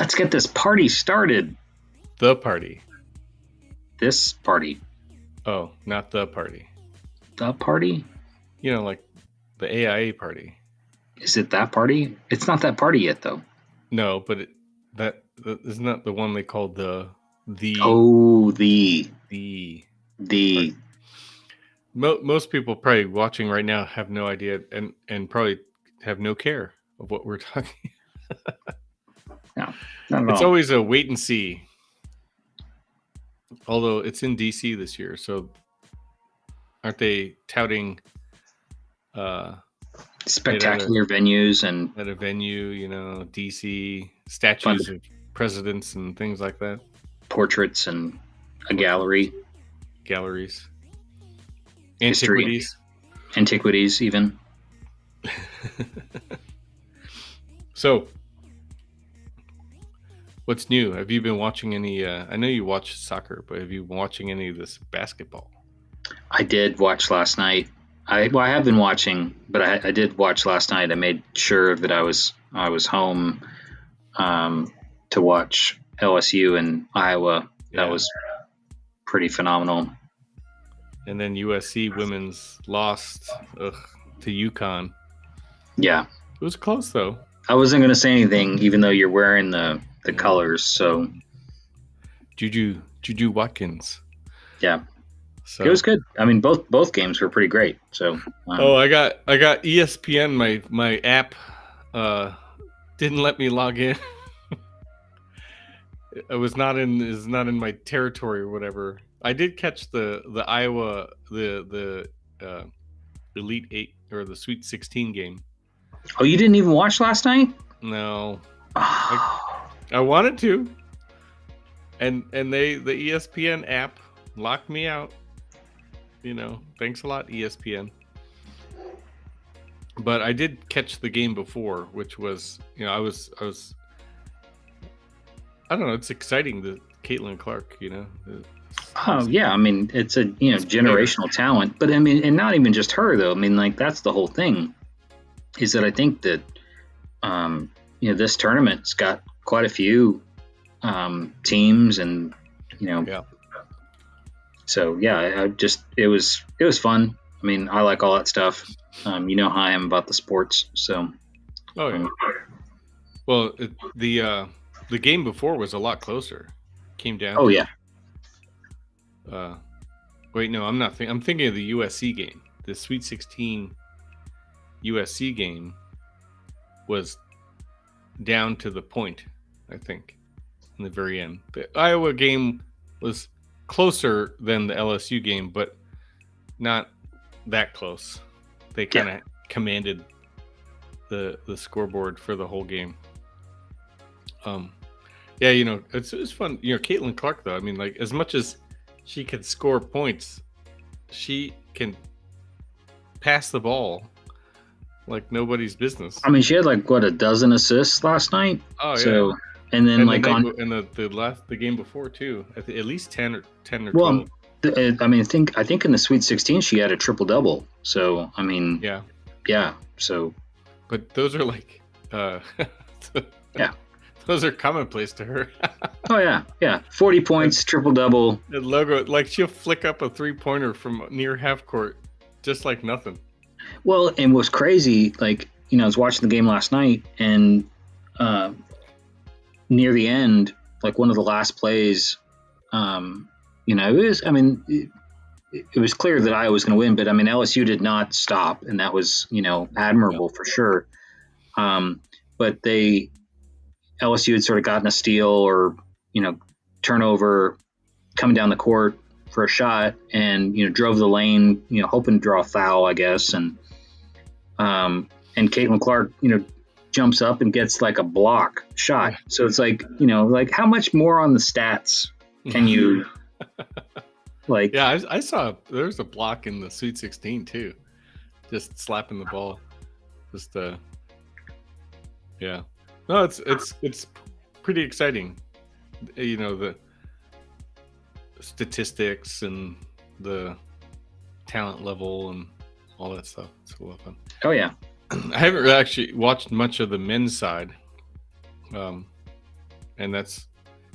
Let's get this party started. The party. This party. Oh, not the party. The party? You know, like the AIA party. Is it that party? It's not that party yet, though. No, but that isn't that the one they called the. Oh, the. Party. Most people probably watching right now have no idea and probably have no care of what we're talking. No, not at It's all. always a wait and see. Although it's in DC this year, so aren't they touting Spectacular venues and at a venue, you know, DC statues of presidents and things like that, portraits and a galleries, antiquities even. So, what's new? Have you been watching any? I know you watch soccer, but have you been watching any of this basketball? I did watch last night. I have been watching, but I did watch last night. I made sure that I was home to watch LSU and Iowa. That was pretty phenomenal. And then USC women's lost to UConn. Yeah, it was close though. I wasn't going to say anything, even though you're wearing the colors. So, Juju Watkins. Yeah. So, it was good. I mean, both games were pretty great. So I got ESPN. My app didn't let me log in. It was not in my territory or whatever. I did catch the Iowa the Elite 8 or the Sweet 16 game. Oh, you didn't even watch last night? No. I wanted to. And the ESPN app locked me out. You know, thanks a lot, ESPN. But I did catch the game before, which was, you know, I was I don't know, it's exciting that Caitlin Clark, you know. Oh yeah, I mean, it's a generational talent, but I mean, and not even just her though. I mean, like that's the whole thing, is that I think that this tournament's got quite a few teams, and So yeah, it was fun. I mean, I like all that stuff. You know how I am about the sports. So. Oh yeah. Well, the game before was a lot closer. Came down. Oh yeah. Wait, no, I'm not. I'm thinking of the USC game. The Sweet 16 USC game was down to the point, I think, in the very end. The Iowa game was closer than the LSU game, but not that close. They kind of commanded the scoreboard for the whole game. Yeah, you know, it's fun. You know, Caitlin Clark, though, I mean, like, as much as she can score points, she can pass the ball like nobody's business. I mean, she had like a dozen assists last night. Oh yeah. So, and then the game before too, at least 10 or 12. Well, I mean, I think in the Sweet 16 she had a triple double. So I mean, yeah. So, but those are like, those are commonplace to her. Oh yeah, 40 points, triple double. The logo, like she'll flick up a 3-pointer from near half court, just like nothing. Well, and what's crazy, like, you know, I was watching the game last night, and near the end, like one of the last plays, it was clear that Iowa was going to win, but I mean, LSU did not stop, and that was, admirable for sure. But LSU had sort of gotten a steal or, turnover coming down the court for a shot, and, drove the lane, hoping to draw a foul, I guess. And Caitlin Clark, jumps up and gets like a block shot. So it's like, like how much more on the stats can you like? Yeah, I saw there's a block in the Sweet 16 too, just slapping the ball. Just yeah. No, it's pretty exciting. You know, the statistics and the talent level and all that stuff. It's a lot of fun. Oh yeah. I haven't actually watched much of the men's side. and that's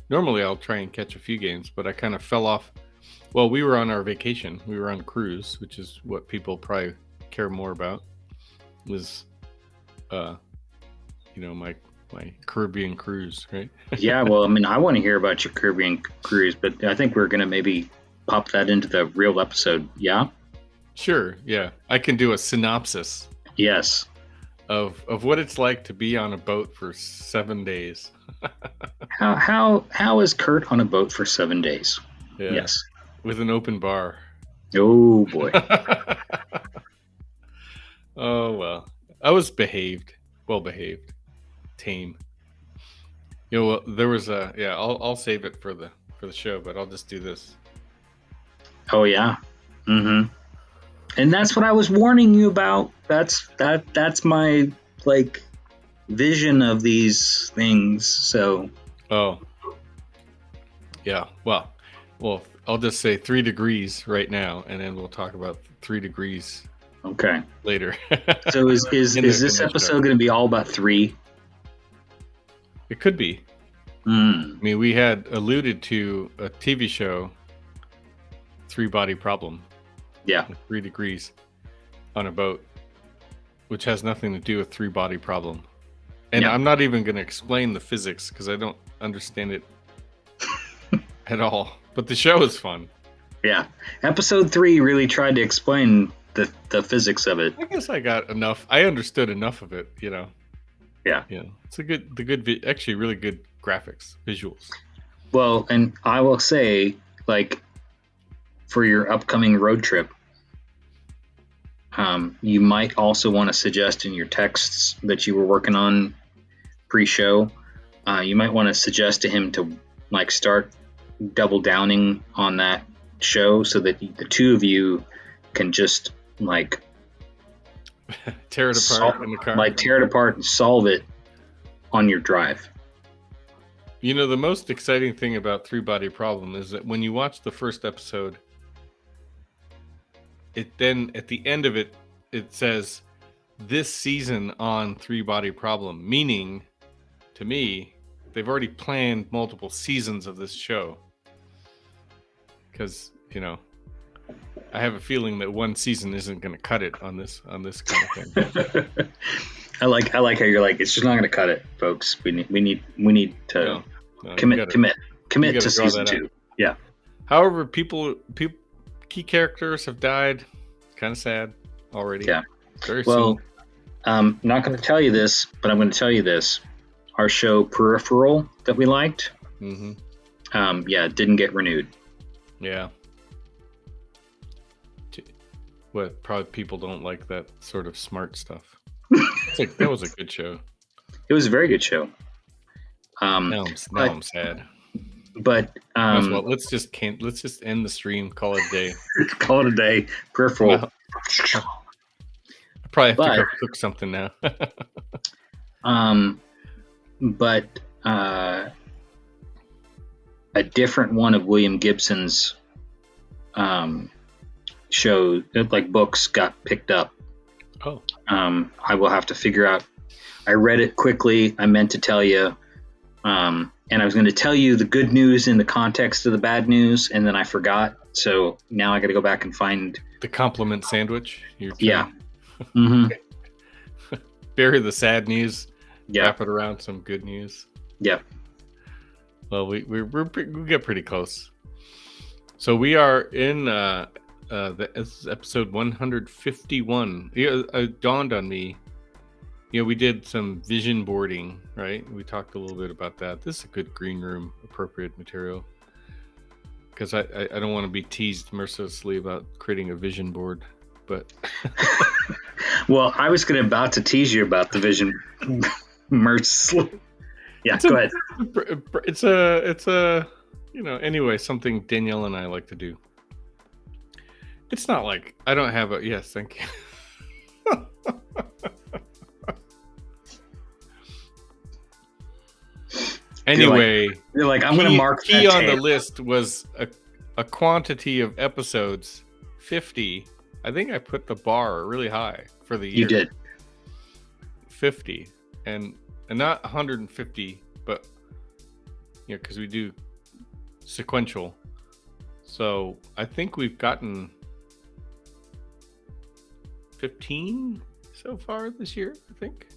normally I'll try and catch a few games, but I kind of fell off. Well, we were on our vacation. We were on cruise, which is what people probably care more about. Was, my Caribbean cruise, right? Yeah, well, I mean, I want to hear about your Caribbean cruise, but I think we're going to maybe pop that into the real episode. Yeah? Sure. Yeah, I can do a synopsis. Yes. Of what it's like to be on a boat for 7 days. How is Kurt on a boat for 7 days? Yeah. Yes. With an open bar. Oh boy. Oh well. I was well behaved. Tame. There was I'll save it for the show, but I'll just do this. Oh yeah. Mm-hmm. And that's what I was warning you about. That's my vision of these things. So. Oh. Yeah. Well, I'll just say 3 degrees right now, and then we'll talk about 3 degrees. Okay. Later. So is this episode going to be all about 3? It could be. I mean, we had alluded to a TV show, 3 Body Problem. Yeah. 3 degrees on a boat, which has nothing to do with 3 Body Problem. And I'm not even going to explain the physics because I don't understand it at all. But the show is fun. Yeah. Episode 3 really tried to explain the physics of it. I guess I got enough. I understood enough of it, Yeah. Yeah. It's actually really good graphics, visuals. Well, and I will say, for your upcoming road trip, you might also want to suggest in your texts that you were working on pre-show, you might want to suggest to him to start double downing on that show so that the two of you can just tear it apart in the car. Tear it apart and solve it on your drive. The most exciting thing about 3 Body Problem is that when you watch the first episode, it then at the end of it says this season on 3 Body Problem, meaning to me they've already planned multiple seasons of this show, because I have a feeling that one season isn't going to cut it on this kind of thing. I like how you're it's just not going to cut it, folks. We need to commit to season 2. Yeah. However, key characters have died. Kind of sad already. Yeah. Very soon. I'm not going to tell you this, but I'm going to tell you this. Our show Peripheral that we liked, it didn't get renewed. Yeah. What, probably people don't like that sort of smart stuff. That was a good show. It was a very good show. Now I'm sad. But well, let's just end the stream. Call it a day. Call it a day. Peripheral. Well, I probably have to go cook something now. But a different one of William Gibson's show, books, got picked up. Oh. I will have to figure out. I read it quickly. I meant to tell you. And I was going to tell you the good news in the context of the bad news, and then I forgot. So now I got to go back and find the compliment sandwich. Yeah. Mm-hmm. Bury the sad news. Yeah. Wrap it around some good news. Yeah. Well, we get pretty close. So we are in this is episode 151. It dawned on me. We did some vision boarding, right? We talked a little bit about that. This is a good green room appropriate material, because I don't want to be teased mercilessly about creating a vision board, but well, I was about to tease you about the vision mercilessly. Yeah, go ahead. It's a anyway, something Danielle and I like to do. It's not like I don't have a yes, thank you. Anyway, you're like, I'm going to mark key on the list was a quantity of episodes, 50. I think I put the bar really high for the year. You did. 50. And not 150, but because we do sequential. So I think we've gotten 15 so far this year, I think.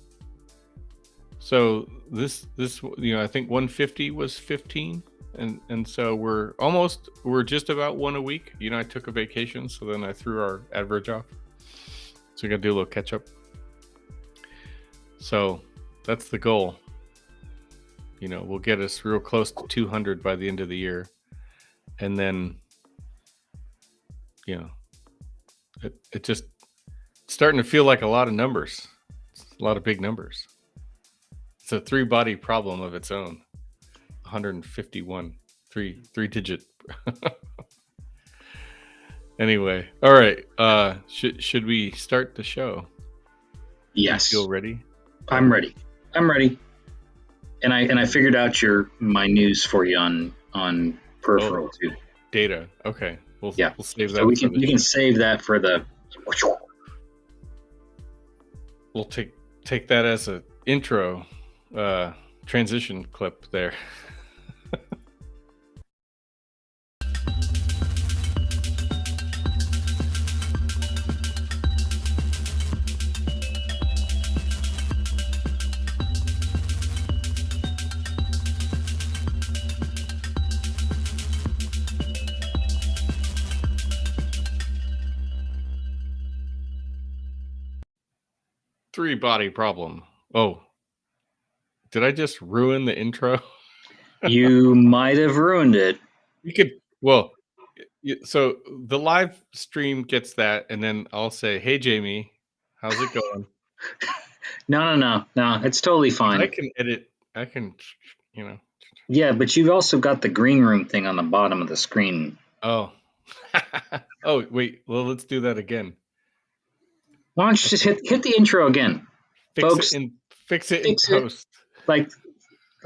So this I think 150 was 15, and so we're just about one a week. I took a vacation, so then I threw our average off. So we got to do a little catch up. So that's the goal. We'll get us real close to 200 by the end of the year, and then it just starting to feel like a lot of numbers. It's a lot of big numbers. It's a 3-body problem of its own. 151, three-digit. Anyway, all right. Should we start the show? Yes. You feel ready? I'm ready. And I figured out my news for you on peripheral too. Data. Okay. We'll save that. So we can save that for the. We'll take that as an intro transition clip there. Three-body problem. Oh, did I just ruin the intro? You might have ruined it. So the live stream gets that, and then I'll say, "Hey, Jamie, how's it going?" No. It's totally fine. I can edit. I can, Yeah, but you've also got the green room thing on the bottom of the screen. Oh. Oh, wait. Well, let's do that again. Why don't you just hit the intro again, folks? Fix it in post. Like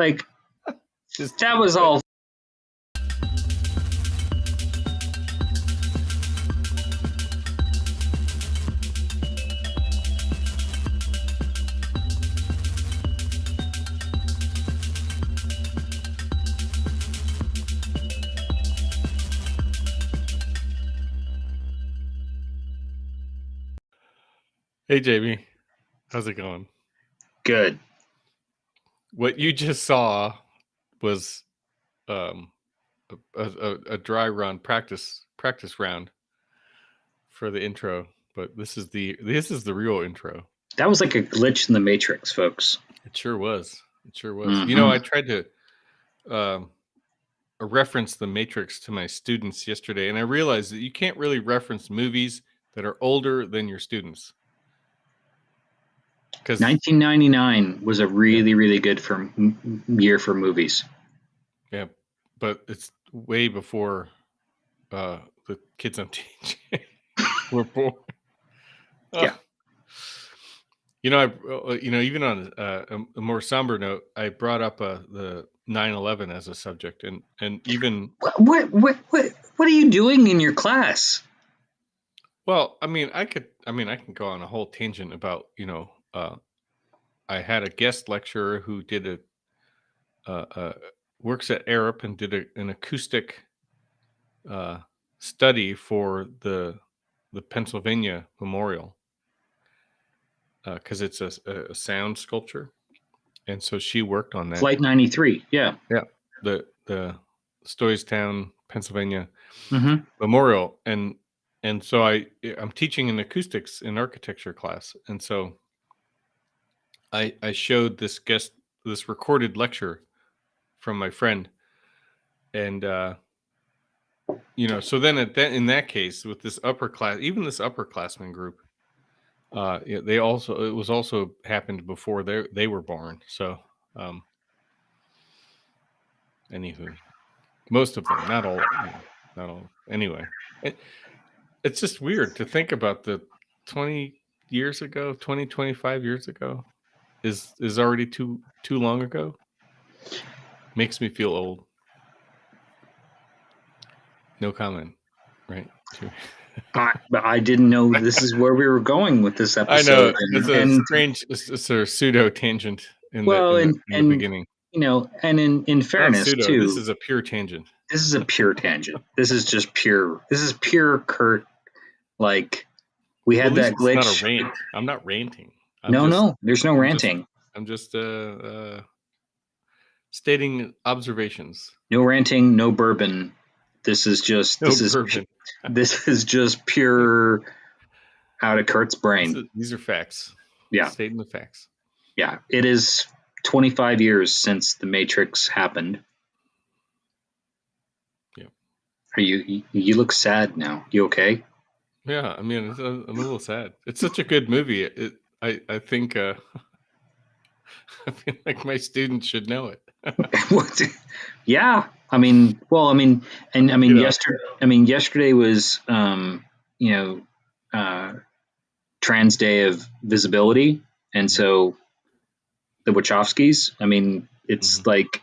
that was all. Hey, Jamie, how's it going? Good. What you just saw was a dry run practice round for the intro, but this is the real intro. That was like a glitch in the Matrix, folks. It sure was. Mm-hmm. I tried to reference the Matrix to my students yesterday, and I realized that you can't really reference movies that are older than your students. 1999 was a really good year for movies. Yeah, but it's way before the kids I'm teaching were born. Yeah. Even on a more somber note, I brought up the 9/11 as a subject, and even what are you doing in your class? Well, I can go on a whole tangent about I had a guest lecturer who did works at Arup and did an acoustic study for the Pennsylvania Memorial because it's a sound sculpture, and so she worked on that. Flight 93, yeah, the Stoystown, Pennsylvania mm-hmm. Memorial, and so I'm teaching an acoustics in architecture class, and so I showed this recorded lecture from my friend, and so then in that case with this upperclassmen group, it was also happened before they were born. So anywho, most of them, not all. Anyway, it's just weird to think about the 25 years ago is already too long ago. Makes me feel old. No comment, right? I didn't know this is where we were going with this episode. I know it's a strange, it's a pseudo tangent in the beginning. and in Not fairness pseudo. too, This is a pure tangent. this is a pure tangent. This is just pure. This is pure Kurt. Like we Well, had at least that it's not a glitch. rant. I'm not ranting. No, there's no I'm just, ranting. I'm just stating observations. No ranting. No bourbon. This is just. No bourbon. This is just pure out of Kurt's brain. These are facts. Yeah, Stating the facts. yeah. It is 25 years since The Matrix happened. Yeah. Are you look sad now? You okay? Yeah, I mean, I'm a little sad. It's such a good movie. I think I feel like my students should know it. Yeah, I mean, well, I mean, and I mean, yesterday was, Trans Day of Visibility, and so the Wachowskis. I mean, it's like,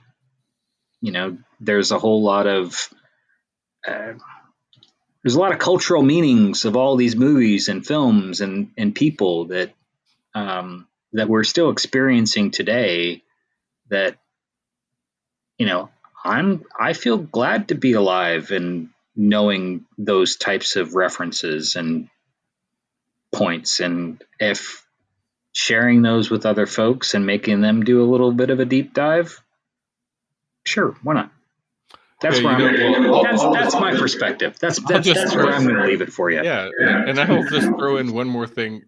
there's a whole lot of there's a lot of cultural meanings of all these movies and films and people that we're still experiencing today. That I feel glad to be alive and knowing those types of references and points, and if sharing those with other folks and making them do a little bit of a deep dive, sure, why not? That's where that's my perspective. That's where I'm going to leave it for you. Yeah, and I will just throw in one more thing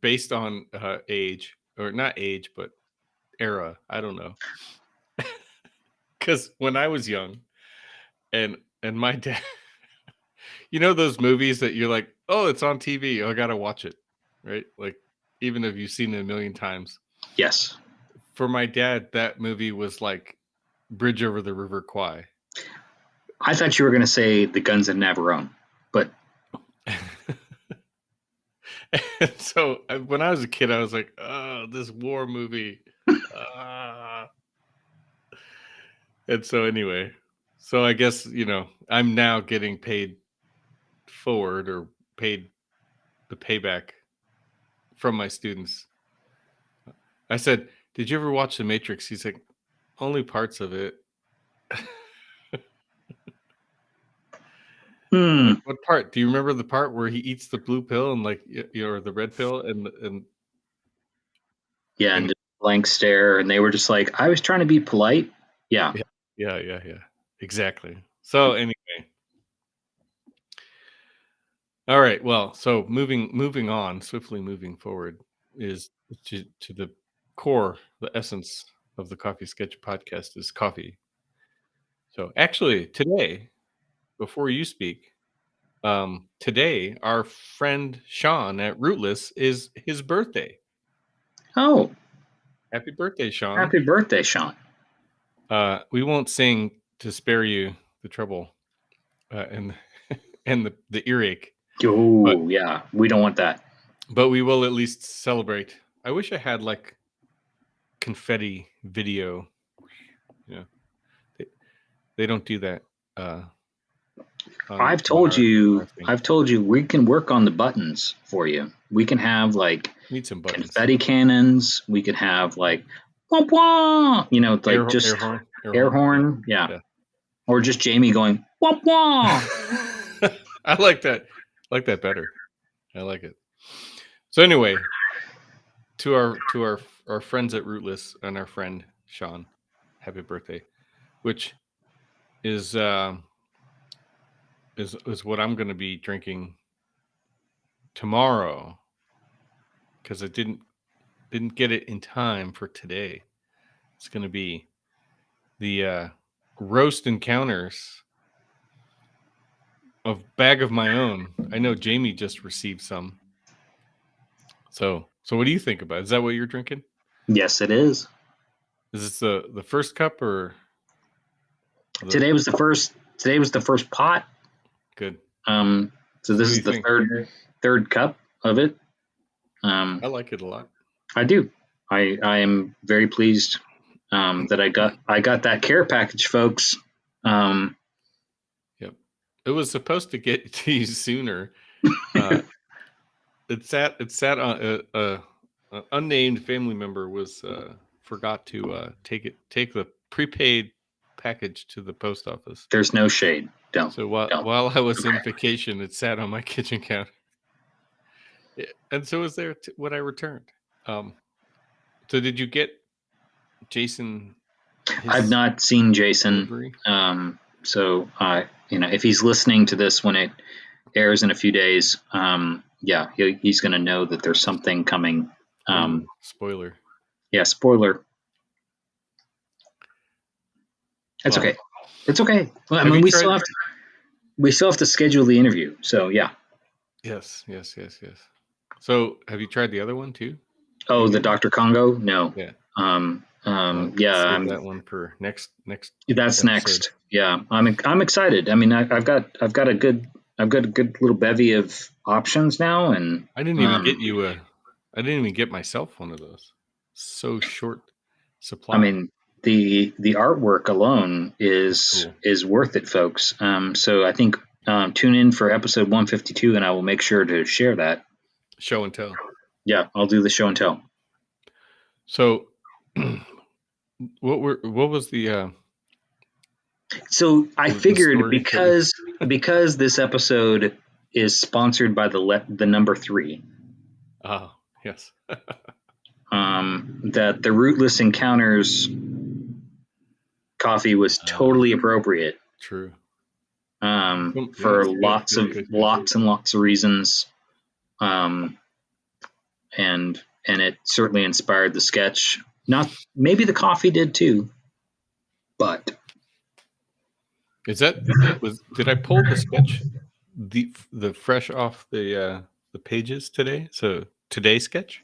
based on age, or not age, but era. I don't know, because when I was young, and my dad, those movies that you're like, oh, it's on TV, I gotta watch it, right? Like, even if you've seen it a million times. Yes. For my dad, that movie was like Bridge Over the River Kwai. I thought you were going to say The Guns of Navarone, but. And so when I was a kid, I was like, oh, this war movie. And so anyway, I guess, I'm now getting paid forward, or paid the payback from my students. I said, did you ever watch The Matrix? He's like, only parts of it. What part? Do you remember the part where he eats the blue pill and or the red pill and yeah, and just blank stare, and they were just like, I was trying to be polite. Yeah. Exactly. So anyway. All right. Well, so moving on, swiftly moving forward, is to the core, the essence of the Coffee Sketch podcast is coffee. So actually today, before you speak, today our friend Sean at Rootless is his birthday. Oh, happy birthday, Sean! Happy birthday, Sean! We won't sing to spare you the trouble and the earache. Oh, yeah, we don't want that. But we will at least celebrate. I wish I had like confetti video. Yeah, they don't do that. I've told you we can work on the buttons for you. We can have like need some buttons. Confetti cannons. We can have like wah, wah, like just air horn. Yeah. Or just Jamie going wah wah. I like that. I like that better. I like it. So anyway, to our friends at Rootless and our friend Sean, happy birthday, which is what I'm going to be drinking tomorrow, because I didn't get it in time for today. It's going to be the Roast Encounters of Bag of My Own. I know Jamie just received some. So what do you think about it? Is that what you're drinking? Yes, it is. Is this the first cup, or today was the first pot? Good. So this is the third cup of it. I like it a lot. I do. I am very pleased that I got that care package, folks. Yep. It was supposed to get to you sooner. It sat on a unnamed family member was forgot to take the prepaid package to the post office. There's no shade. Don't. So while I was in vacation, it sat on my kitchen counter. And so was there what I returned. So did you get Jason? I've not seen Jason. Delivery? So if he's listening to this when it airs in a few days, he's going to know that there's something coming. Spoiler. Yeah, spoiler. It's okay. It's okay. Well, I mean, we still have to schedule the interview. So yeah. Yes. So have you tried the other one too? Oh, the Dr. Congo? No. Yeah. Save that one for next. That's episode. Next. Yeah, I'm excited. I mean, I've got a good little bevy of options now, and I didn't even get you I didn't even get myself one of those. So short supply. I mean, the artwork alone is worth it, folks. So I think tune in for episode 152, and I will make sure to share that. Show and tell. Yeah, I'll do the show and tell. So, what was the? So I figured because this episode is sponsored by the number 3. Oh yes. That the Rootless Encounters coffee was totally appropriate. True. For lots and lots of reasons. And it certainly inspired the sketch. Maybe the coffee did too, but did I pull the sketch the fresh off the pages today? So today's sketch?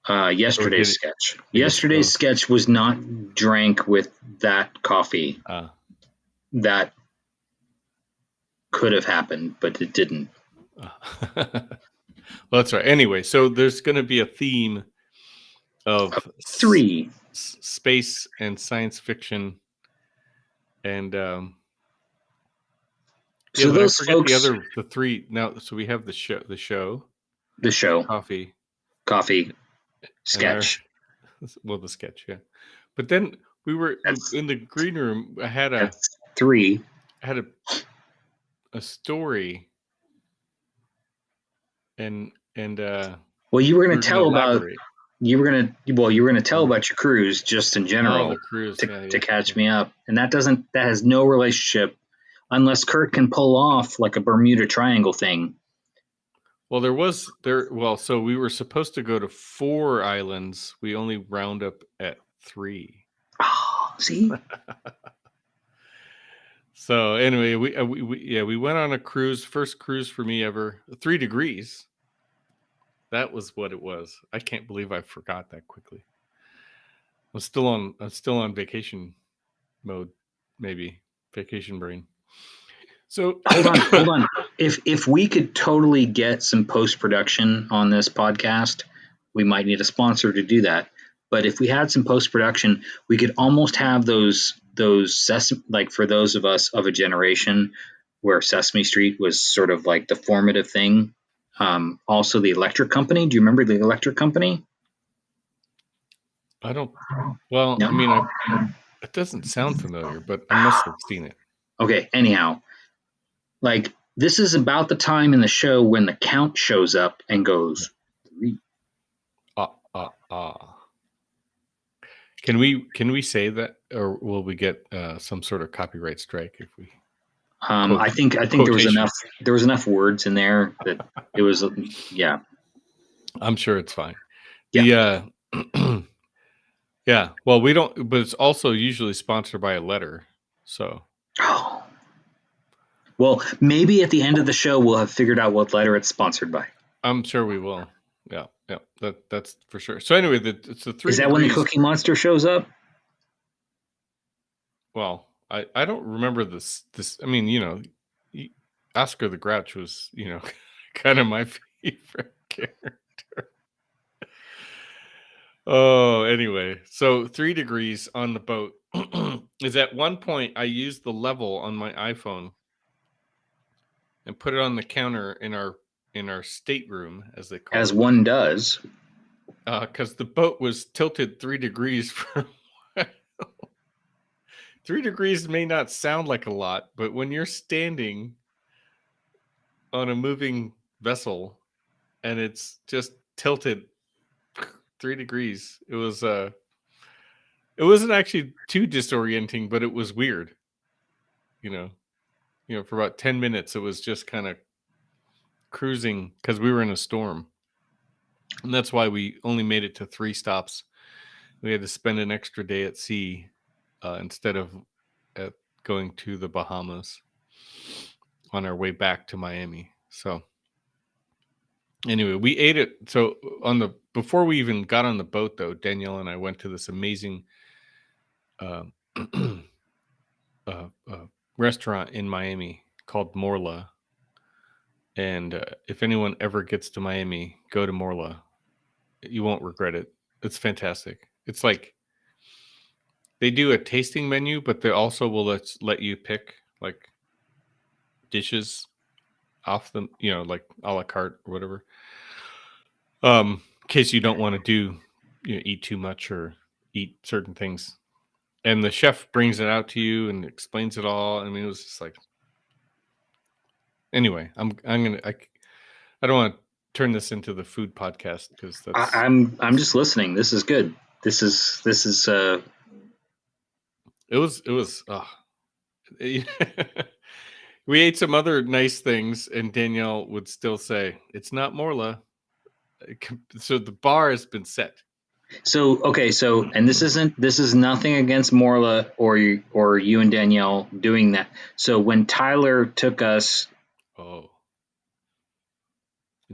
Yesterday's sketch. Yesterday's sketch was not drank with that coffee. That could have happened, but it didn't. Well, that's right. Anyway, so there's going to be a theme of 3 space and science fiction, and so those folks, the 3 now. So we have the show, coffee, sketch. The sketch, yeah. But then we were in the green room. I had a 3. I had a story. And well, you were going to tell about your cruise just in general to catch me up, and that has no relationship unless Kurt can pull off like a Bermuda Triangle thing. Well, so we were supposed to go to 4 islands. We only round up at 3. Oh, see. So anyway, we went on a cruise, first cruise for me ever, 3 degrees. That was what it was. I can't believe I forgot that quickly. I'm still on vacation mode, maybe vacation brain. So hold on. If we could totally get some post-production on this podcast, we might need a sponsor to do that. But if we had some post-production, we could almost have those like for those of us of a generation where Sesame Street was sort of like the formative thing. Also the Electric Company. Do you remember the Electric Company? I don't. Well, no. I mean, it doesn't sound familiar, but I must have seen it. Okay. Anyhow, like this is about the time in the show when the Count shows up and goes 3. Can we say that, or will we get some sort of copyright strike if we? I think there was enough words in there that it was yeah. I'm sure it's fine. Yeah. Yeah. Well, we don't, but it's also usually sponsored by a letter. So. Oh. Well, maybe at the end of the show we'll have figured out what letter it's sponsored by. I'm sure we will. Yeah. That's for sure. So anyway, it's the 3. Is that when the Cookie Monster shows up? Well, I don't remember this. I mean, Oscar the Grouch was, kind of my favorite character. Oh, anyway, so 3 degrees on the boat is at one point I used the level on my iPhone and put it on the counter in our stateroom, as they call it. As one does. Because the boat was tilted 3 degrees from 3 degrees may not sound like a lot, but when you're standing on a moving vessel and it's just tilted 3 degrees, it wasn't actually too disorienting, but it was weird. You know, for about 10 minutes, it was just kind of cruising because we were in a storm. And that's why we only made it to 3 stops. We had to spend an extra day at sea instead of going to the Bahamas on our way back to Miami. So anyway, we ate it. So before we even got on the boat, though, Danielle and I went to this amazing uh, restaurant in Miami called Morla. And if anyone ever gets to Miami, go to Morla. You won't regret it. It's fantastic. It's like they do a tasting menu, but they also will let you pick like dishes off them, like a la carte or whatever. In case you don't want to eat too much or eat certain things. And the chef brings it out to you and explains it all. I mean, it was just like, anyway, I don't want to turn this into the food podcast because I'm just listening. This is good. This is it was we ate some other nice things and Danielle would still say it's not Morla. So the bar has been set. So okay, and this is nothing against Morla or you and Danielle doing that. So when Tyler took us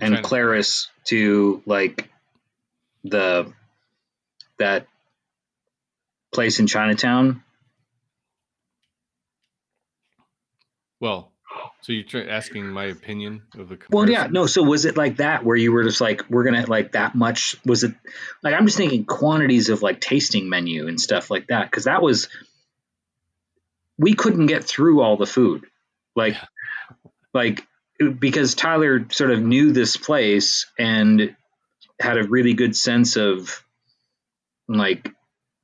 and Clarice to like that place in Chinatown. Well, so you're asking my opinion of the comparison? Well, yeah, no. So was it like that where you were just like, we're gonna like that much? Was it like I'm just thinking quantities of like tasting menu and stuff like that because we couldn't get through all the food, like because Tyler sort of knew this place and had a really good sense of like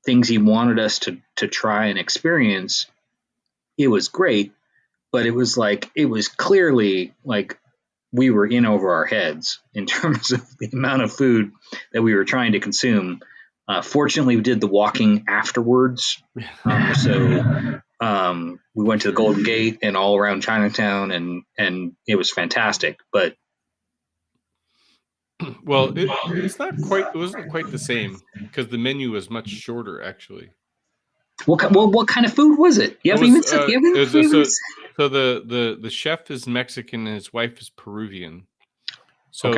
things he wanted us to try and experience. It was great, but it was clearly like we were in over our heads in terms of the amount of food that we were trying to consume. Fortunately, we did the walking afterwards. We went to the Golden Gate and all around Chinatown, and it was fantastic. But well, it wasn't quite the same because the menu was much shorter, actually. What kind of food was it? You haven't even said. So the chef is Mexican and his wife is Peruvian. So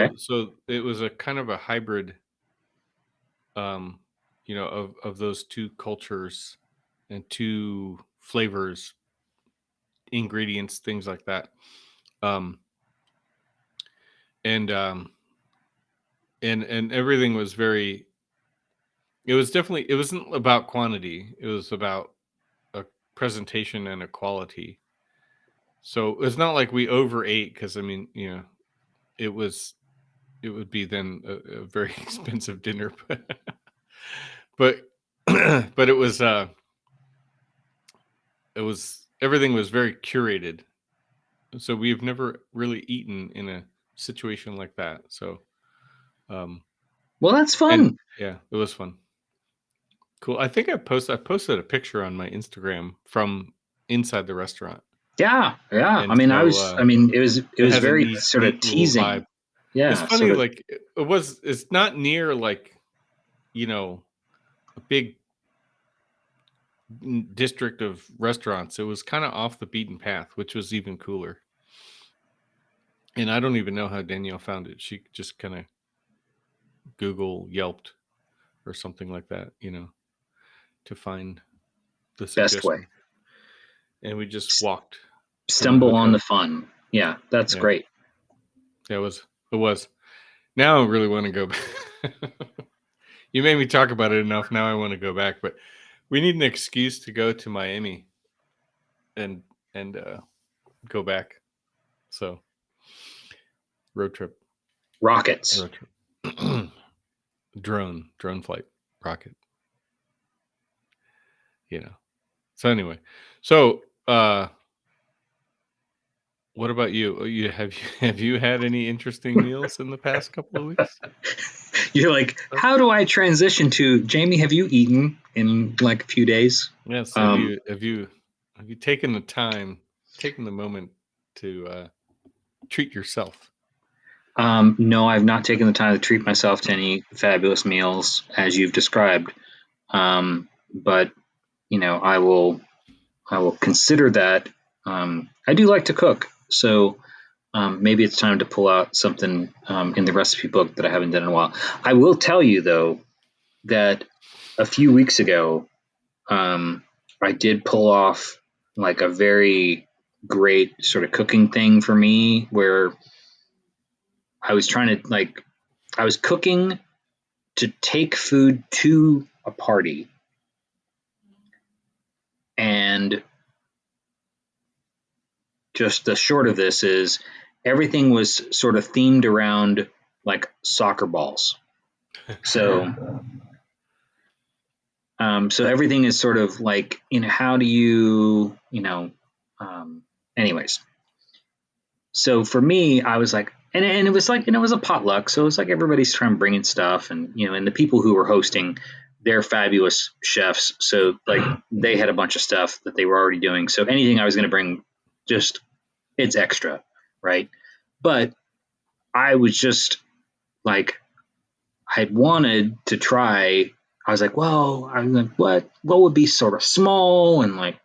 it was a kind of a hybrid, of those two cultures and two flavors, ingredients, things like that. And everything was very. It wasn't about quantity. It was about a presentation and a quality. So it's not like we overate because I mean, it would be then a very expensive dinner, but but it was everything was very curated. So we've never really eaten in a situation like that. So, well, that's fun. Yeah, it was fun. Cool. I think I posted a picture on my Instagram from inside the restaurant. Yeah. And I mean, so, it was very neat, sort of teasing. Vibe. Yeah. It's funny, like it's not near like, a big district of restaurants. It was kind of off the beaten path, which was even cooler. And I don't even know how Danielle found it. She just kind of Google Yelped or something like that, to find the suggestion. Best way. And we just walked. Stumble on the fun. Yeah, that's great. Yeah, it was. Now I really want to go back. You made me talk about it enough. Now I want to go back, but we need an excuse to go to Miami and go back. So road trip. Rockets. Road trip. drone flight. Rocket. So anyway, so what about you? Have you had any interesting meals in the past couple of weeks? You're like, how do I transition to Jamie? Have you eaten in like a few days? Yes. Have you taken the moment to treat yourself? No, I've not taken the time to treat myself to any fabulous meals as you've described. But I will consider that. I do like to cook, so maybe it's time to pull out something in the recipe book that I haven't done in a while. I will tell you though that a few weeks ago, I did pull off like a very great sort of cooking thing for me where I was trying to I was cooking to take food to a party. And just the short of this is everything was sort of themed around like soccer balls. So, so everything is sort of like, how do anyways. So for me, I was like, and it was like, it was a potluck. So it was like everybody's trying to bring in stuff and the people who were hosting, they're fabulous chefs. So like they had a bunch of stuff that they were already doing. So anything I was going to bring, just it's extra. Right. But I was just like, I wanted to try. I was like, well, I'm like, what would be sort of small and like,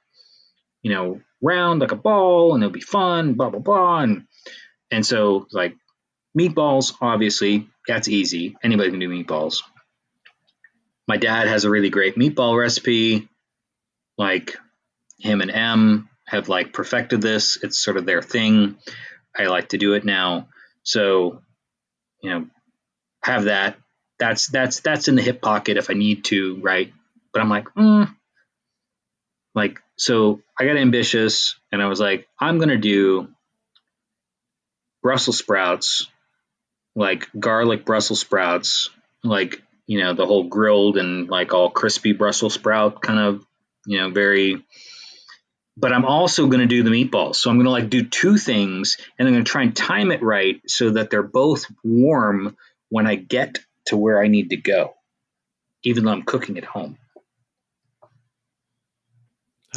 round like a ball and it'll be fun, blah, blah, blah. And so like meatballs, obviously, that's easy. Anybody can do meatballs. My dad has a really great meatball recipe. Like him and M have like perfected this. It's sort of their thing. I like to do it now. So, have that. That's in the hip pocket if I need to, right? But I'm like, so I got ambitious and I was like, I'm gonna do Brussels sprouts, like garlic Brussels sprouts, like the whole grilled and like all crispy Brussels sprout kind of, very. But I'm also going to do the meatballs, so I'm going to like do two things, and I'm going to try and time it right so that they're both warm when I get to where I need to go, even though I'm cooking at home.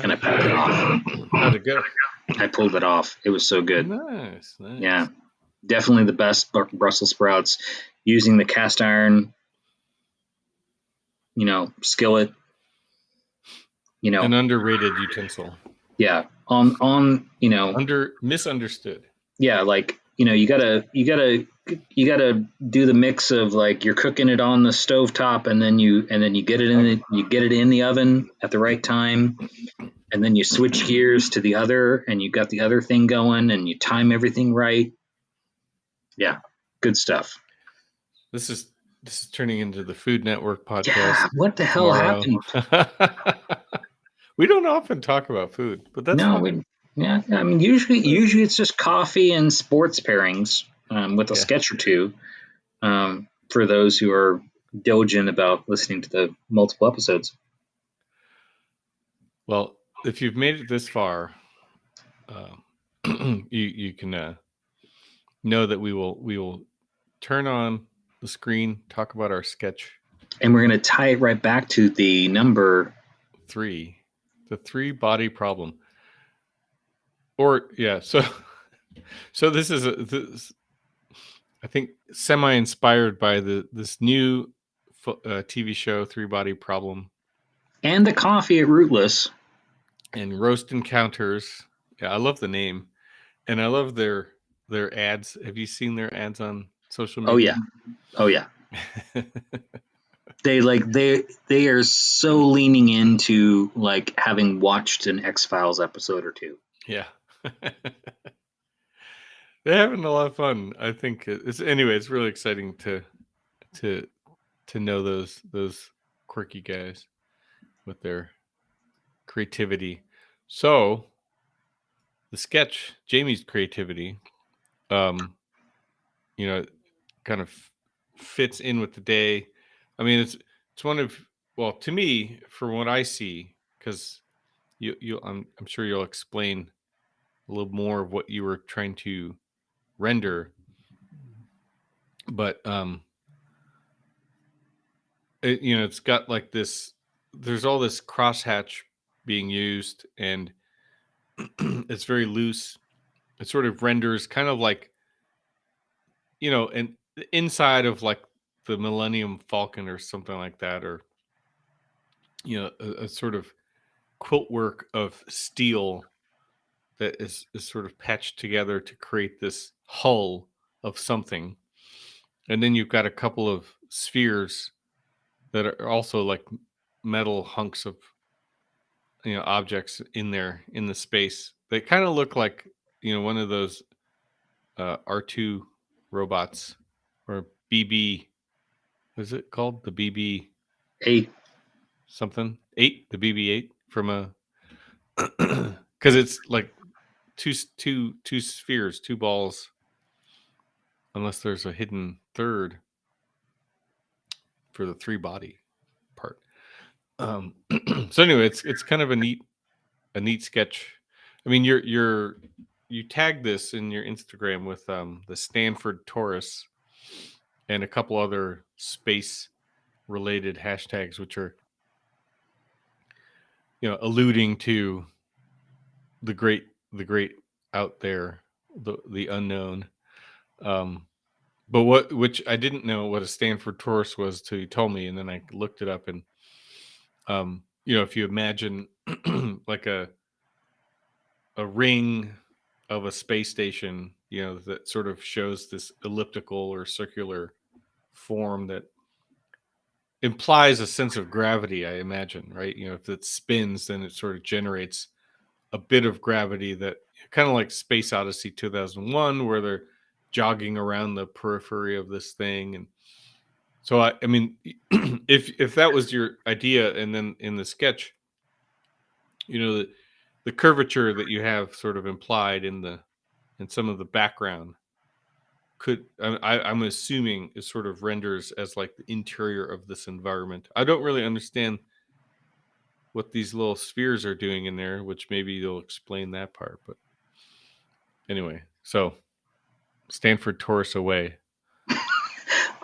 And I pulled it off. How'd it go? I pulled it off. It was so good. Nice. Yeah, definitely the best Brussels sprouts using the cast iron, skillet. An underrated utensil. Yeah, on misunderstood. Yeah, like you gotta do the mix of like you're cooking it on the stovetop and then you get it in the oven at the right time, and then you switch gears to the other and you got the other thing going and you time everything right. Yeah, good stuff. This is turning into the Food Network podcast. Yeah, what the hell happened? We don't often talk about food, but that's fine. Yeah, I mean, usually it's just coffee and sports pairings with a sketch or two for those who are diligent about listening to the multiple episodes. Well, if you've made it this far, you can know that we will turn on the screen, talk about our sketch, and we're going to tie it right back to the number 3, the 3-body problem. Or so this is I think semi-inspired by this new TV show, 3-Body Problem, and the coffee at Rootless, and Roast Encounters. Yeah, I love the name, and I love their ads. Have you seen their ads on social media? Oh yeah. They are so leaning into like having watched an X-Files episode or two. Yeah. They're having a lot of fun. I think it's really exciting to know those quirky guys with their creativity. So the sketch, Jamie's creativity, kind of fits in with the day. I mean, it's one of, well, to me, from what I see, because I'm sure you'll explain a little more of what you were trying to render, but it's got like this. There's all this crosshatch being used, and it's very loose. It sort of renders kind of like and the inside of like the Millennium Falcon or something like that, or a sort of quilt work of steel that is sort of patched together to create this hull of something. And then you've got a couple of spheres that are also like metal hunks of objects in there in the space. They kind of look like one of those R2 robots, or BB. What is it called? The BB 8. something 8, the BB-8 from a because it's like two spheres, two balls, unless there's a hidden third for the three body part. So anyway, it's kind of a neat sketch. I mean, you tag this in your Instagram with the Stanford Taurus and a couple other space related hashtags, which are alluding to the great out there, the unknown. But which I didn't know what a Stanford Taurus was till you told me, and then I looked it up, and if you imagine like a ring of a space station, that sort of shows this elliptical or circular form that implies a sense of gravity, I imagine, right? If it spins, then it sort of generates a bit of gravity, that kind of like Space Odyssey 2001, where they're jogging around the periphery of this thing. And so I mean, if that was your idea, and then in the sketch, the curvature that you have sort of implied in some of the background I'm assuming is sort of renders as like the interior of this environment. I don't really understand what these little spheres are doing in there, which maybe you'll explain that part. But anyway, so Stanford Taurus away.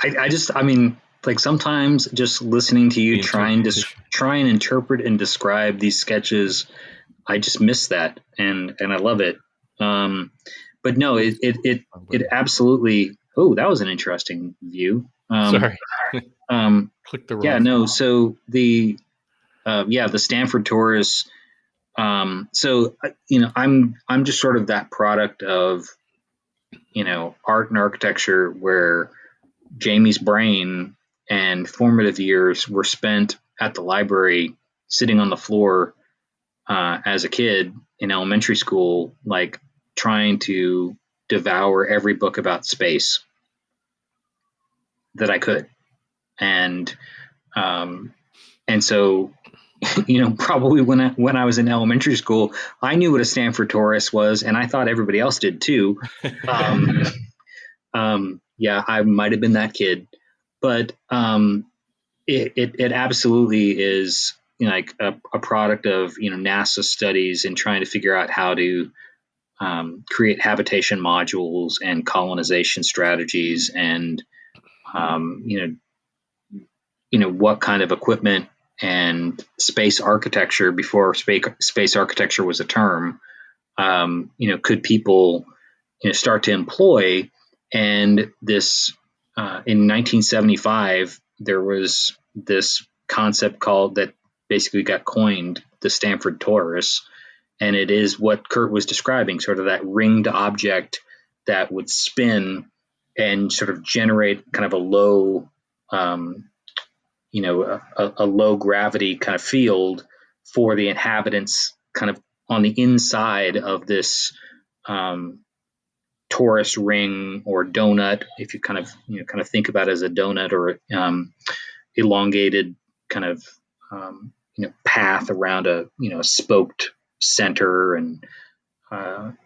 I mean, like sometimes just listening to you try and interpret and describe these sketches, I just miss that, and I love it. But no, it absolutely. Oh, that was an interesting view. Sorry. Click the wrong. Yeah, no. So the Stanford Taurus. So I'm just sort of that product of art and architecture, where Jamie's brain and formative years were spent at the library, sitting on the floor as a kid in elementary school, like trying to devour every book about space that I could. And so, probably when I was in elementary school, I knew what a Stanford Taurus was, and I thought everybody else did too. Yeah, I might have been that kid, but it absolutely is like a product of NASA studies and trying to figure out how to create habitation modules and colonization strategies, and what kind of equipment and space architecture, before space architecture was a term, could people start to employ. And this in 1975, there was this concept that basically got coined, the Stanford Torus, and it is what Kurt was describing, sort of that ringed object that would spin and sort of generate kind of a low, a low gravity kind of field for the inhabitants, kind of on the inside of this torus ring or donut, if you kind of think about it as a donut, or elongated kind of path around a spoked center. And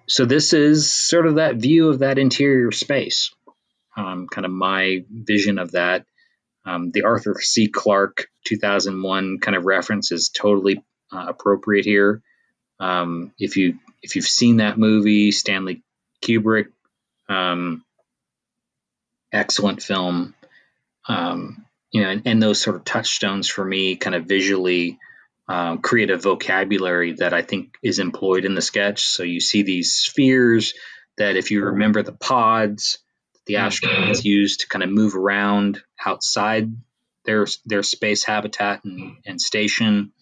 so this is sort of that view of that interior space, kind of my vision of that. The Arthur C. Clarke 2001 kind of reference is totally appropriate here. If you've seen that movie, Stanley Kubrick, excellent film. And those sort of touchstones for me, kind of visually, create a vocabulary that I think is employed in the sketch. So you see these spheres that, if you remember the pods the astronauts use to kind of move around outside their space habitat and station.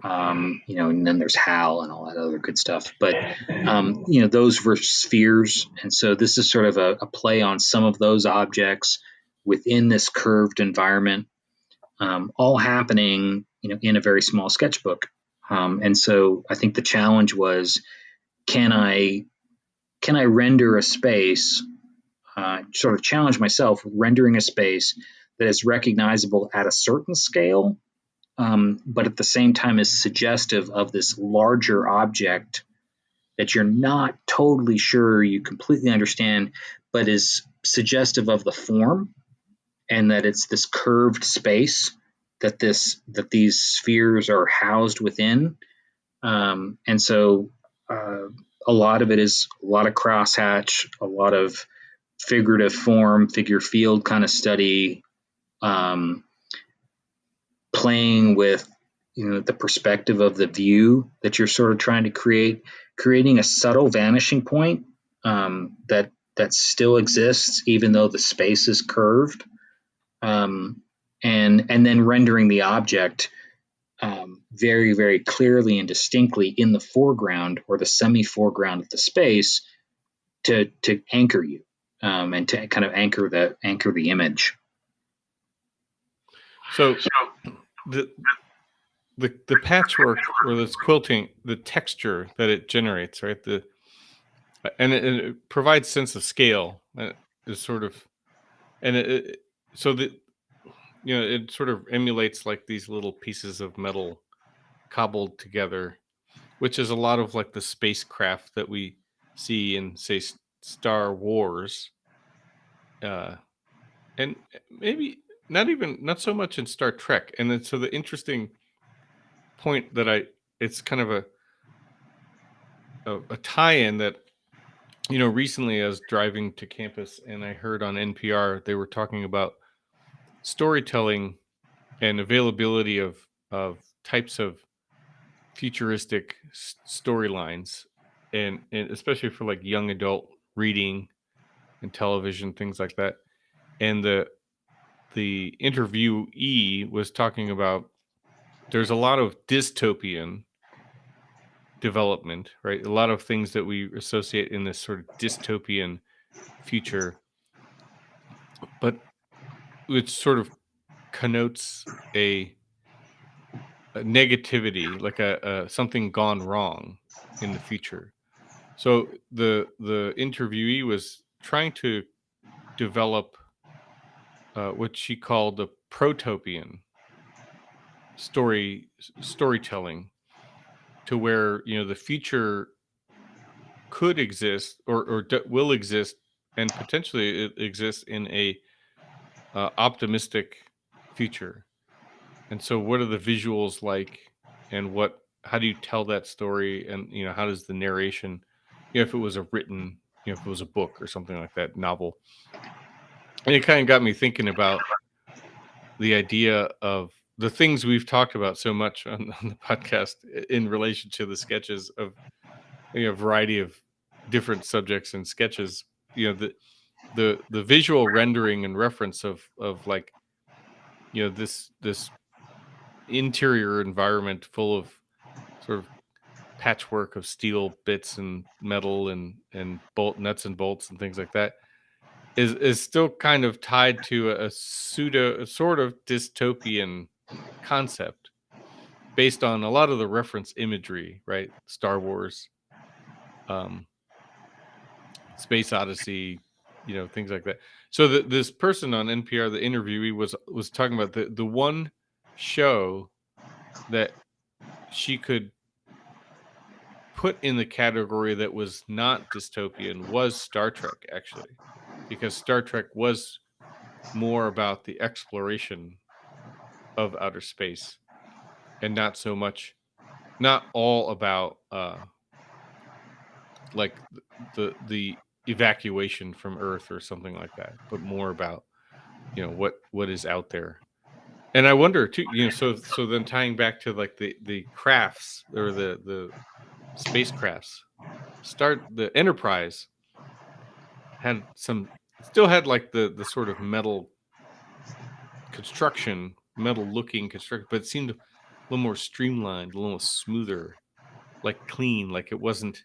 And then there's Hal and all that other good stuff. But those were spheres, and so this is sort of a play on some of those objects within this curved environment, all happening, in a very small sketchbook. And so I think the challenge was, can I render a space? Sort of challenge myself with rendering a space that is recognizable at a certain scale, but at the same time is suggestive of this larger object that you're not totally sure you completely understand, but is suggestive of the form, and that it's this curved space that these spheres are housed within. And so a lot of it is a lot of crosshatch, a lot of figurative form, figure field kind of study, playing with the perspective of the view that you're sort of trying to creating a subtle vanishing point that still exists even though the space is curved, and then rendering the object very, very clearly and distinctly in the foreground or the semi-foreground of the space to anchor you, and to kind of anchor the image. So the patchwork or this quilting, the texture that it generates, right? And it provides sense of scale. Is sort of, and it sort of emulates like these little pieces of metal cobbled together, which is a lot of like the spacecraft that we see in, say, Star Wars, and maybe not so much in Star Trek. And then so the interesting point that it's kind of a tie-in that recently I was driving to campus and I heard on NPR they were talking about storytelling and availability of types of futuristic storylines, and especially for like young adult reading and television, things like that. And the interviewee was talking about there's a lot of dystopian development, right? A lot of things that we associate in this sort of dystopian future, but it sort of connotes a negativity, like a something gone wrong in the future. So the interviewee was trying to develop what she called the protopian storytelling, to where the future could exist or will exist, and potentially it exists in a optimistic future. And so what are the visuals like, and how do you tell that story, and how does the narration, if it was if it was a book or something like that, novel. And it kind of got me thinking about the idea of the things we've talked about so much on the podcast in relation to the sketches of a variety of different subjects and sketches. The visual rendering and reference of like this interior environment full of sort of patchwork of steel bits and metal and bolt nuts and bolts and things like that is still kind of tied to a sort of dystopian concept based on a lot of the reference imagery, right? Star Wars, Space Odyssey, things like that. So this person on NPR, the interviewee, was talking about the one show that she could put in the category that was not dystopian was Star Trek, actually, because Star Trek was more about the exploration of outer space and not so much not all about like the evacuation from Earth or something like that, but more about what is out there. And I wonder too, so then tying back to like the crafts or the spacecrafts, start the Enterprise had still had like the sort of metal looking construction, but it seemed a little more streamlined, a little smoother, like clean, like it wasn't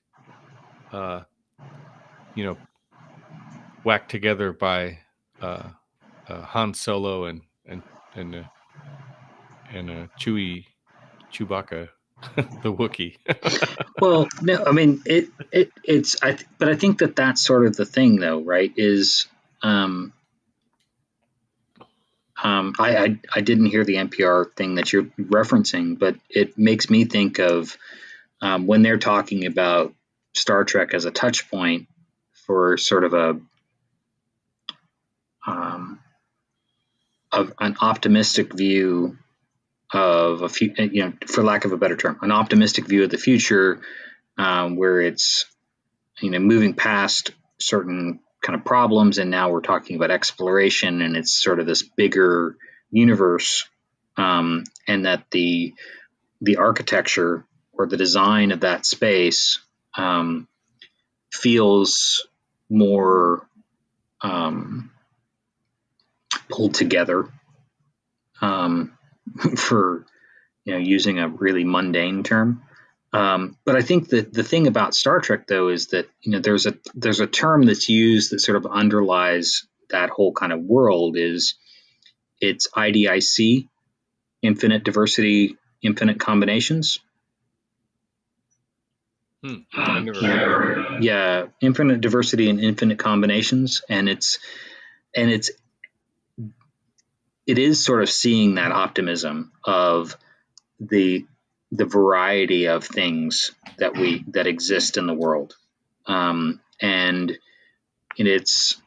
uh you know whacked together by uh, Han Solo and uh, Chewbacca, the Wookiee. Well, no, I mean but I think that that's sort of the thing, though, right? Is um, I didn't hear the NPR thing that you're referencing, but it makes me think of when they're talking about Star Trek as a touch point for sort of um, of an optimistic view of a few, for lack of a better term, an optimistic view of the future, where it's moving past certain kind of problems, and now we're talking about exploration, and it's sort of this bigger universe, and that the architecture or the design of that space feels more pulled together, um, for using a really mundane term. But I think that the thing about Star Trek, though, is that there's a term that's used that sort of underlies that whole kind of world. Is it's IDIC, infinite diversity, infinite combinations. I never heard. Yeah, infinite diversity and infinite combinations, and it is sort of seeing that optimism of the variety of things that exist in the world, and it's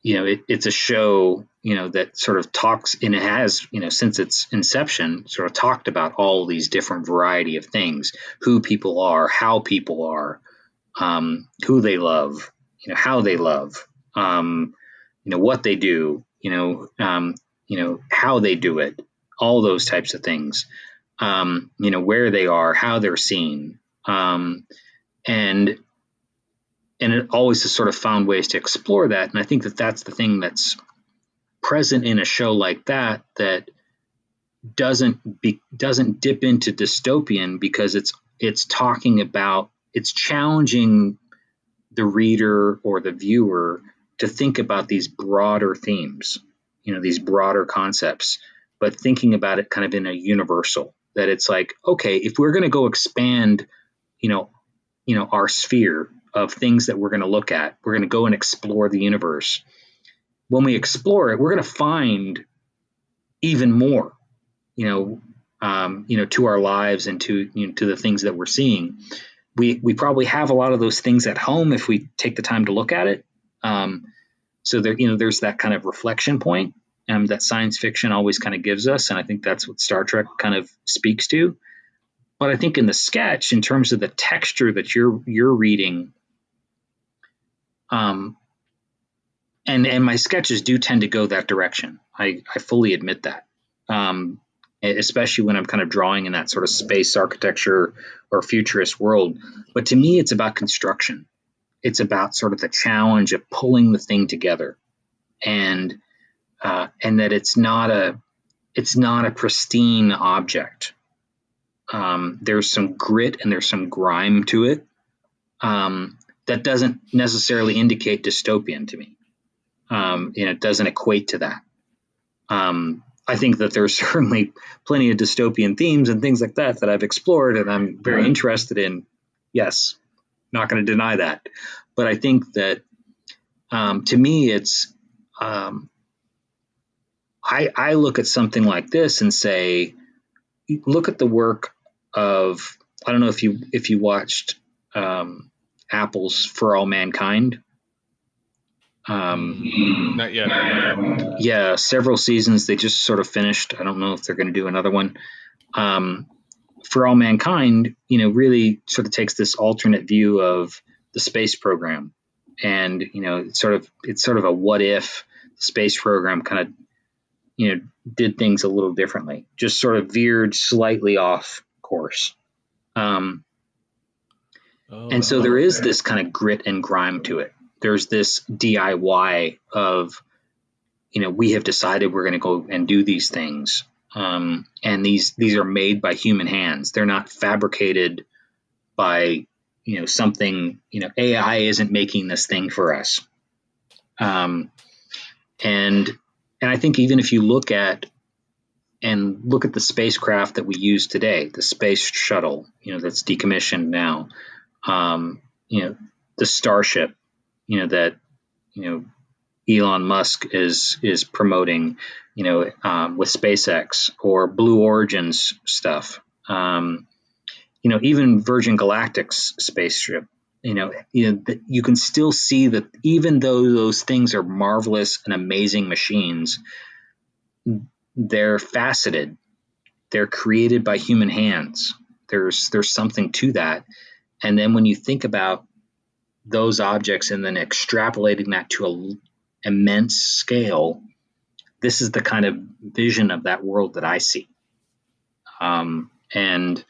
it's a show that sort of talks, and it has since its inception sort of talked about all these different variety of things, who people are, how people are, who they love, how they love, what they do, how they do it, all those types of things, where they are, how they're seen, and it always has sort of found ways to explore that. And I think that that's the thing that's present in a show like that doesn't dip into dystopian, because it's talking about, it's challenging the reader or the viewer to think about these broader themes, these broader concepts, but thinking about it kind of in a universal, that it's like, okay, if we're going to go expand, our sphere of things that we're going to look at, we're going to go and explore the universe. When we explore it, we're going to find even more, to our lives and to the things that we're seeing. We probably have a lot of those things at home if we take the time to look at it. So there's that kind of reflection point that science fiction always kind of gives us, and I think that's what Star Trek kind of speaks to. But I think in the sketch, in terms of the texture that you're reading, and my sketches do tend to go that direction. I fully admit that, especially when I'm kind of drawing in that sort of space architecture or futurist world. But to me, it's about construction. It's about sort of the challenge of pulling the thing together, and that it's not a pristine object. There's some grit and there's some grime to it, that doesn't necessarily indicate dystopian to me. It doesn't equate to that. I think that there's certainly plenty of dystopian themes and things like that I've explored and I'm very interested in. Yes, not going to deny that. But I think that to me, it's I look at something like this and say, look at the work of, I don't know if you watched Apple's For All Mankind. Not yet. Yeah, several seasons. They just sort of finished. I don't know if they're going to do another one. For All Mankind, really sort of takes this alternate view of the space program, and it's sort of a what if the space program kind of did things a little differently, just sort of veered slightly off course. And so there is this kind of grit and grime to it. There's this DIY of, we have decided we're going to go and do these things. And these are made by human hands. They're not fabricated by, something, AI isn't making this thing for us. And I think even if you look at the spacecraft that we use today, the space shuttle, that's decommissioned now, the Starship, that, Elon Musk is promoting, with SpaceX, or Blue Origin's stuff, even Virgin Galactic's spaceship, you can still see that even though those things are marvelous and amazing machines, they're faceted. They're created by human hands. There's something to that. And then when you think about those objects and then extrapolating that to an immense scale, this is the kind of vision of that world that I see. And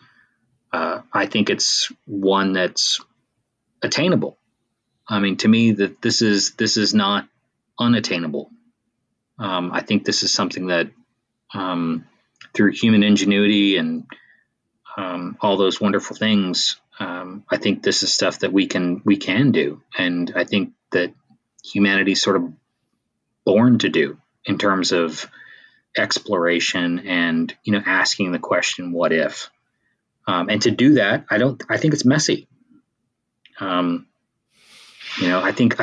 I think it's one that's attainable. I mean, to me, that this is not unattainable. I think this is something that, through human ingenuity and all those wonderful things, I think this is stuff that we can do, and I think that humanity's sort of born to do in terms of exploration and asking the question, what if? And to do that, I think it's messy. I think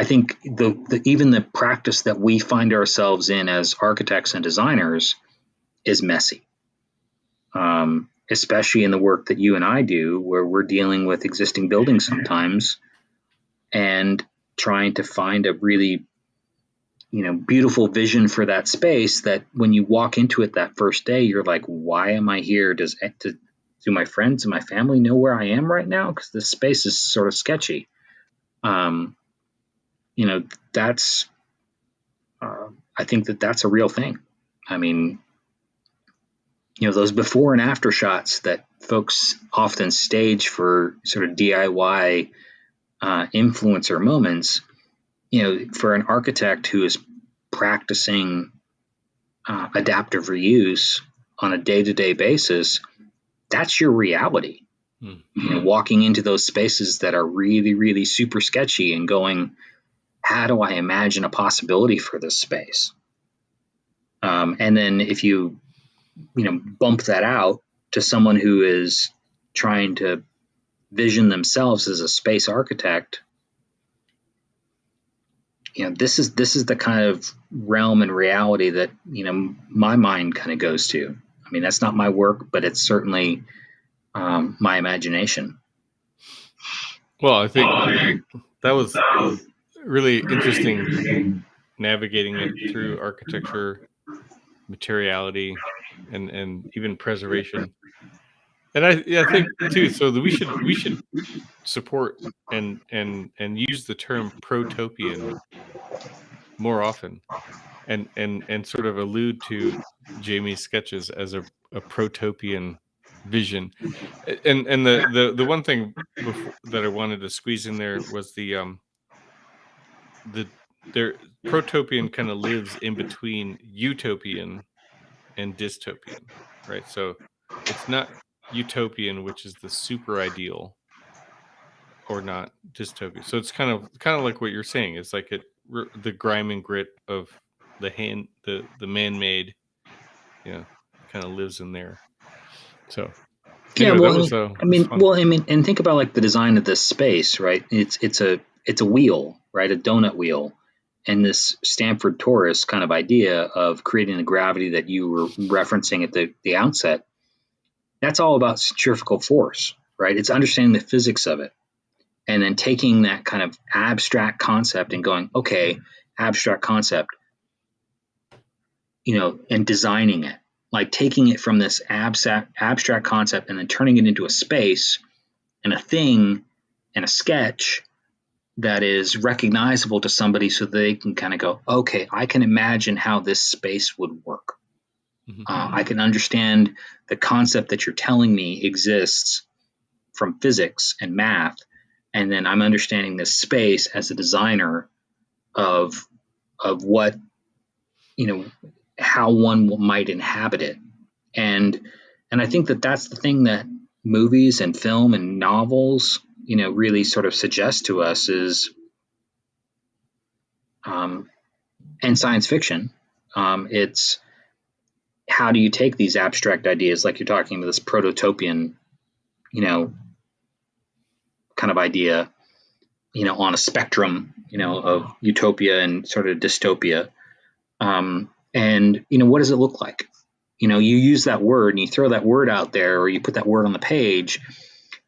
even the practice that we find ourselves in as architects and designers is messy. Especially in the work that you and I do, where we're dealing with existing buildings sometimes and trying to find a really, beautiful vision for that space, that when you walk into it that first day, you're like, why am I here? Do my friends and my family know where I am right now? Because this space is sort of sketchy. That's, I think that's a real thing. I mean, those before and after shots that folks often stage for sort of DIY influencer moments, for an architect who is practicing adaptive reuse on a day-to-day basis, that's your reality. Mm-hmm. Walking into those spaces that are really, really super sketchy and going, how do I imagine a possibility for this space? And then if you bump that out to someone who is trying to vision themselves as a space architect, this is the kind of realm and reality that, my mind kind of goes to. I mean, that's not my work, but it's certainly my imagination. Well, I think that was really interesting, navigating it through architecture, materiality, and even preservation. And I think too, so that we should support and use the term protopian more often, and sort of allude to Jamie's sketches as a protopian vision. And the one thing before that I wanted to squeeze in there was the protopian kind of lives in between utopian and dystopian, right? So it's not utopian, which is the super ideal, or not dystopian. So it's kind of like what you're saying. It's like the grime and grit of the man-made, kind of lives in there. So anyway, and think about like the design of this space, right? It's a wheel, right? A donut wheel. And this Stanford torus kind of idea of creating the gravity that you were referencing at the outset, that's all about centrifugal force, right? It's understanding the physics of it, and then taking that kind of abstract concept and going, okay, abstract concept, and designing it. like taking it from this abstract concept and then turning it into a space and a thing and a sketch that is recognizable to somebody so they can kind of go, okay, I can imagine how this space would work. I can understand the concept that you're telling me exists from physics and math. And then I'm understanding this space as a designer of what, how one might inhabit it. And I think that that's the thing that movies and film and novels, really sort of suggest to us is, and science fiction, it's how do you take these abstract ideas, like you're talking about this prototopian, kind of idea, on a spectrum, of utopia and sort of dystopia. And, what does it look like? You use that word and you throw that word out there, or you put that word on the page,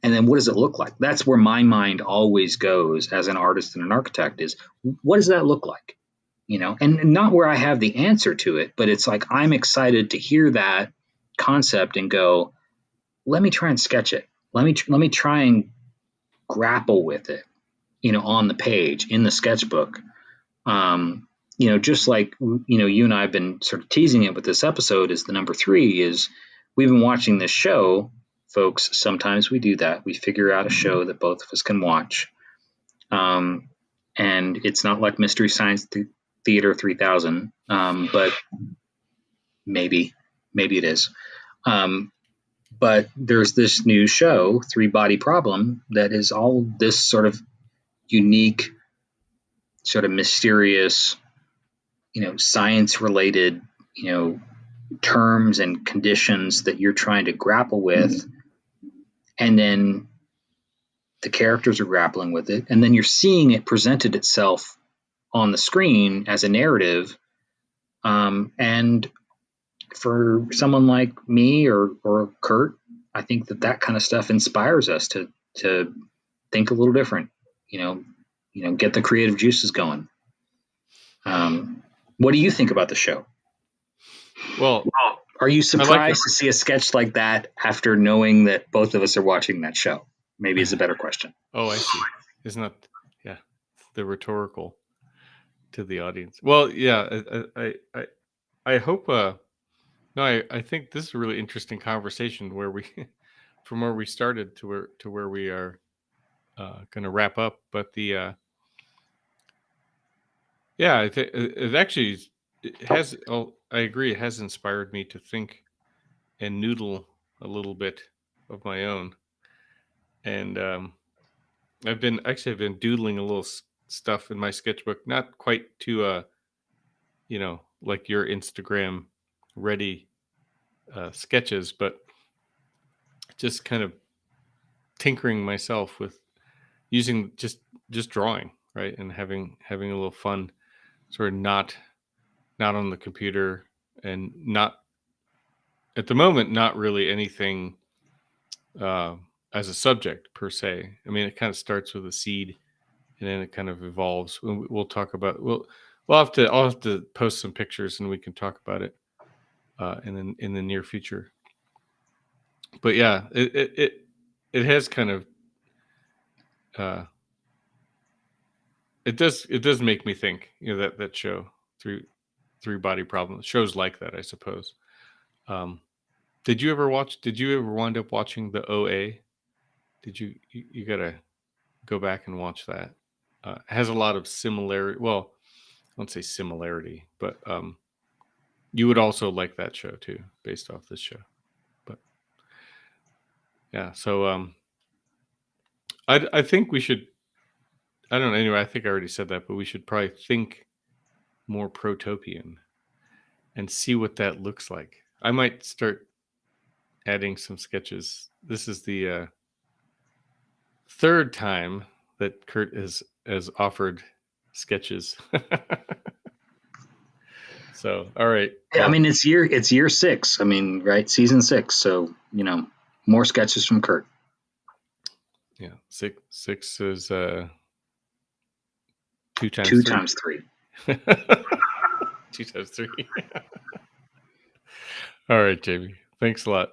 and then what does it look like? That's where my mind always goes as an artist and an architect is, what does that look like? And not where I have the answer to it, but it's like, I'm excited to hear that concept and go, let me try and sketch it. Let me try and grapple with it, on the page in the sketchbook. Just like, you and I have been sort of teasing it with this episode is the number 3 is we've been watching this show, folks. Sometimes we do that. We figure out a show that both of us can watch. And it's not like Mystery Science Theater 3000, but maybe it is. But there's this new show, 3-Body Problem, that is all this sort of unique, sort of mysterious, science related, terms and conditions that you're trying to grapple with. And then the characters are grappling with it. And then you're seeing it presented itself on the screen as a narrative. And for someone like me or Kurt, I think that kind of stuff inspires us to think a little different, get the creative juices going. What do you think about the show? Well, are you surprised to see a sketch like that after knowing that both of us are watching that show? Maybe is a better question. Oh, I see. Isn't that, yeah, the rhetorical to the audience? Well, yeah, I hope, no, I think this is a really interesting conversation where we, from where we started to where we are going to wrap up. But the, yeah, it actually, it has, I agree, it has inspired me to think and noodle a little bit of my own. And I've been doodling a little stuff in my sketchbook, not quite to like your Instagram ready sketches, but just kind of tinkering myself with using just drawing, right, and having a little fun, sort of not on the computer, and not at the moment, not really anything as a subject per se. I mean, it kind of starts with a seed, and then it kind of evolves. We'll talk about I'll have to post some pictures, and we can talk about it in the near future. But yeah, it has kind of it does make me think. That show, 3-Body Problem, shows like that, I suppose. Did you ever wind up watching the OA? Did you gotta go back and watch that? It has a lot of similarity. Well, I won't say similarity, but you would also like that show too, based off this show. But yeah, so I think we should. I don't know. Anyway, I think I already said that, but we should probably think more protopian and see what that looks like. I might start adding some sketches. This is the third time that Kurt has offered sketches. So, all right. Yeah, I mean, it's year 6. I mean, right, season 6. So more sketches from Kurt. Yeah, six is 2 times 2 3. times 3. 2 times 3. All right, Jamie. Thanks a lot.